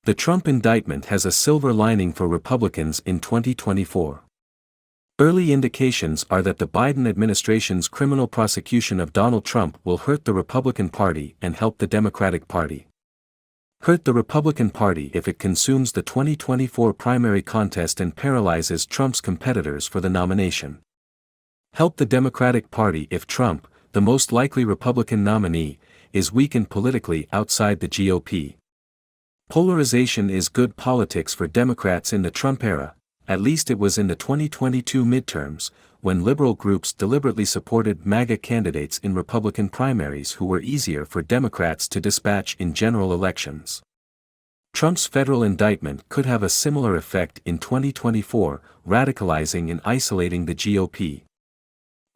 The Trump indictment has a silver lining for Republicans in 2024. Early indications are that the Biden administration's criminal prosecution of Donald Trump will hurt the Republican Party and help the Democratic Party. Hurt the Republican Party if it consumes the 2024 primary contest and paralyzes Trump's competitors for the nomination. Help the Democratic Party if Trump, the most likely Republican nominee, is weakened politically outside the GOP. Polarization is good politics for Democrats in the Trump era, at least it was in the 2022 midterms, when liberal groups deliberately supported MAGA candidates in Republican primaries who were easier for Democrats to dispatch in general elections. Trump's federal indictment could have a similar effect in 2024, radicalizing and isolating the GOP.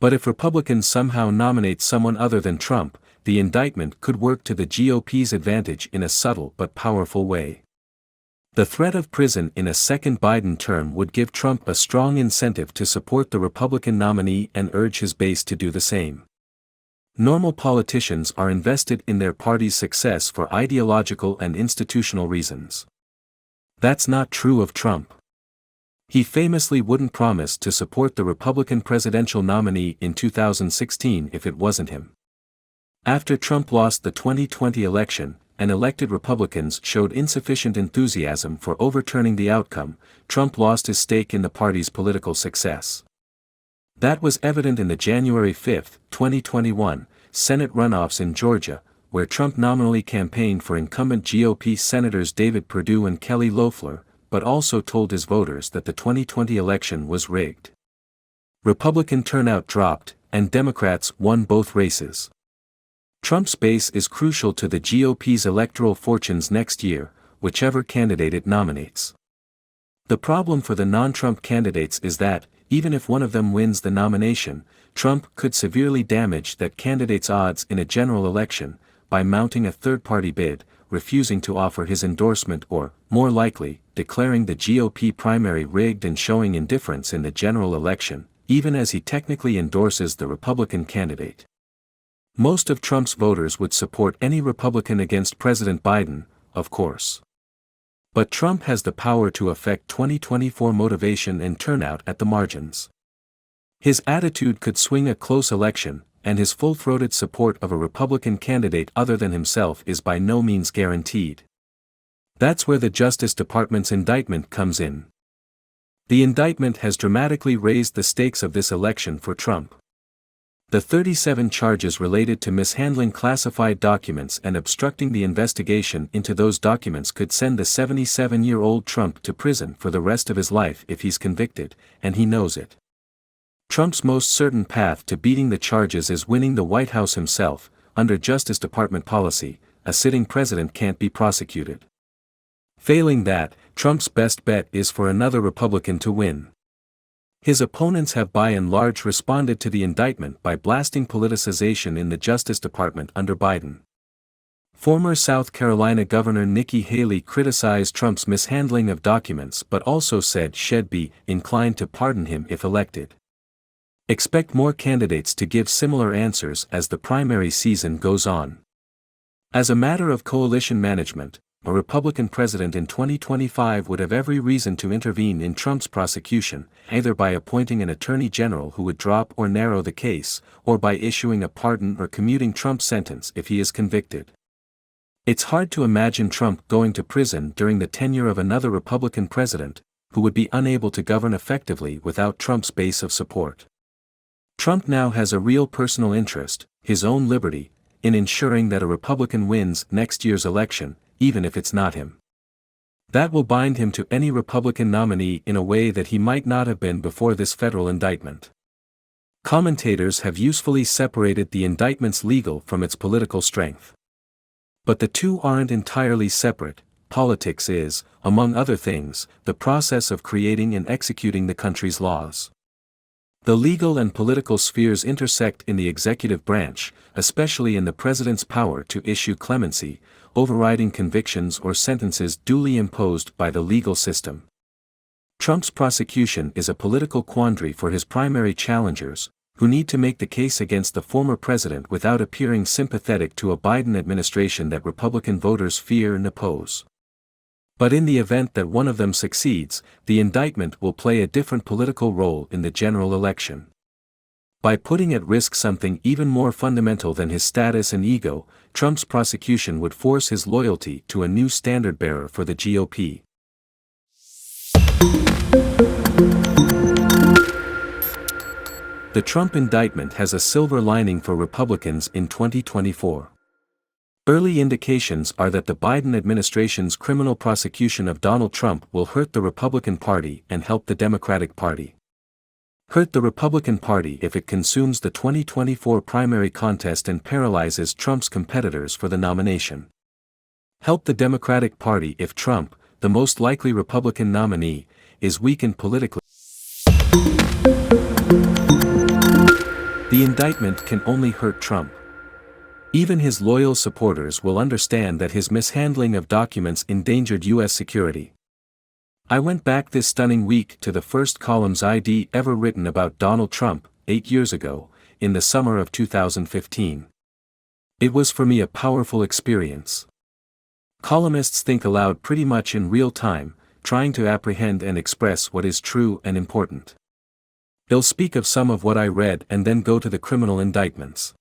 But if Republicans somehow nominate someone other than Trump, the indictment could work to the GOP's advantage in a subtle but powerful way. The threat of prison in a second Biden term would give Trump a strong incentive to support the Republican nominee and urge his base to do the same. Normal politicians are invested in their party's success for ideological and institutional reasons. That's not true of Trump. He famously wouldn't promise to support the Republican presidential nominee in 2016 if it wasn't him. After Trump lost the 2020 election, and elected Republicans showed insufficient enthusiasm for overturning the outcome, Trump lost his stake in the party's political success. That was evident in the January 5, 2021, Senate runoffs in Georgia, where Trump nominally campaigned for incumbent GOP Senators David Perdue and Kelly Loeffler, but also told his voters that the 2020 election was rigged. Republican turnout dropped, and Democrats won both races. Trump's base is crucial to the GOP's electoral fortunes next year, whichever candidate it nominates. The problem for the non-Trump candidates is that, even if one of them wins the nomination, Trump could severely damage that candidate's odds in a general election, by mounting a third-party bid, refusing to offer his endorsement or, more likely, declaring the GOP primary rigged and showing indifference in the general election, even as he technically endorses the Republican candidate. Most of Trump's voters would support any Republican against President Biden, of course. But Trump has the power to affect 2024 motivation and turnout at the margins. His attitude could swing a close election, and his full-throated support of a Republican candidate other than himself is by no means guaranteed. That's where the Justice Department's indictment comes in. The indictment has dramatically raised the stakes of this election for Trump. The 37 charges related to mishandling classified documents and obstructing the investigation into those documents could send the 77-year-old Trump to prison for the rest of his life if he's convicted, and he knows it. Trump's most certain path to beating the charges is winning the White House himself. Under Justice Department policy, a sitting president can't be prosecuted. Failing that, Trump's best bet is for another Republican to win. His opponents have by and large responded to the indictment by blasting politicization in the Justice Department under Biden. Former South Carolina Governor Nikki Haley criticized Trump's mishandling of documents but also said she'd be inclined to pardon him if elected. Expect more candidates to give similar answers as the primary season goes on. As a matter of coalition management, a Republican president in 2025 would have every reason to intervene in Trump's prosecution, either by appointing an attorney general who would drop or narrow the case, or by issuing a pardon or commuting Trump's sentence if he is convicted. It's hard to imagine Trump going to prison during the tenure of another Republican president, who would be unable to govern effectively without Trump's base of support. Trump now has a real personal interest, his own liberty, in ensuring that a Republican wins next year's election, even if it's not him. That will bind him to any Republican nominee in a way that he might not have been before this federal indictment. Commentators have usefully separated the indictment's legal from its political strength. But the two aren't entirely separate. Politics is, among other things, the process of creating and executing the country's laws. The legal and political spheres intersect in the executive branch, especially in the president's power to issue clemency, overriding convictions or sentences duly imposed by the legal system. Trump's prosecution is a political quandary for his primary challengers, who need to make the case against the former president without appearing sympathetic to a Biden administration that Republican voters fear and oppose. But in the event that one of them succeeds, the indictment will play a different political role in the general election. By putting at risk something even more fundamental than his status and ego, Trump's prosecution would force his loyalty to a new standard-bearer for the GOP. The Trump indictment has a silver lining for Republicans in 2024. Early indications are that the Biden administration's criminal prosecution of Donald Trump will hurt the Republican Party and help the Democratic Party. Hurt the Republican Party if it consumes the 2024 primary contest and paralyzes Trump's competitors for the nomination. Help the Democratic Party if Trump, the most likely Republican nominee, is weakened politically. The indictment can only hurt Trump. Even his loyal supporters will understand that his mishandling of documents endangered U.S. security. I went back this stunning week to the first columns I'd ever written about Donald Trump, 8 years ago, in the summer of 2015. It was for me a powerful experience. Columnists think aloud pretty much in real time, trying to apprehend and express what is true and important. They'll speak of some of what I read and then go to the criminal indictments.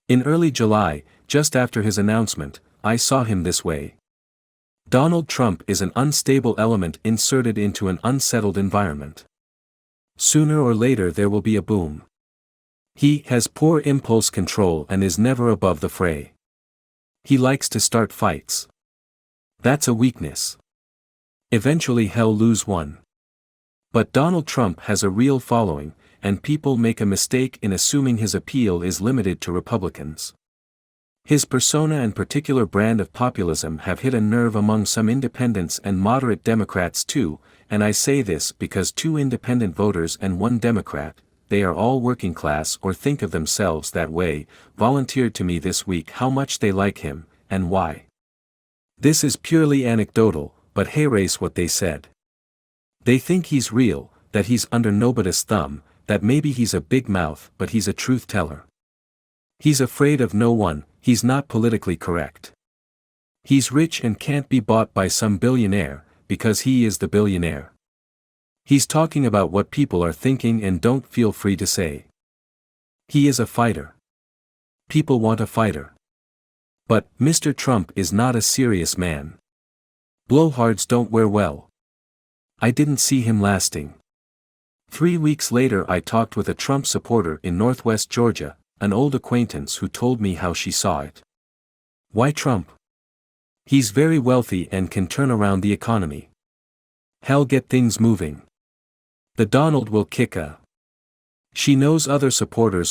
In early July, just after his announcement, I saw him this way. Donald Trump is an unstable element inserted into an unsettled environment. Sooner or later there will be a boom. He has poor impulse control and is never above the fray. He likes to start fights. That's a weakness. Eventually he'll lose one. But Donald Trump has a real following, and people make a mistake in assuming his appeal is limited to Republicans. His persona and particular brand of populism have hit a nerve among some independents and moderate Democrats too, and I say this because 2 independent voters and 1 Democrat, they are all working class or think of themselves that way, volunteered to me this week how much they like him, and why. This is purely anecdotal, but hayrase what they said. They think he's real, that he's under nobody's thumb, that maybe he's a big mouth but he's a truth teller. He's afraid of no one, he's not politically correct. He's rich and can't be bought by some billionaire, because he is the billionaire. He's talking about what people are thinking and don't feel free to say. He is a fighter. People want a fighter. But Mr. Trump is not a serious man. Blowhards don't wear well. I didn't see him lasting. 3 weeks later I talked with a Trump supporter in Northwest Georgia, an old acquaintance who told me how she saw it. Why Trump? He's very wealthy and can turn around the economy. He'll get things moving. The Donald will kick a. She knows other supporters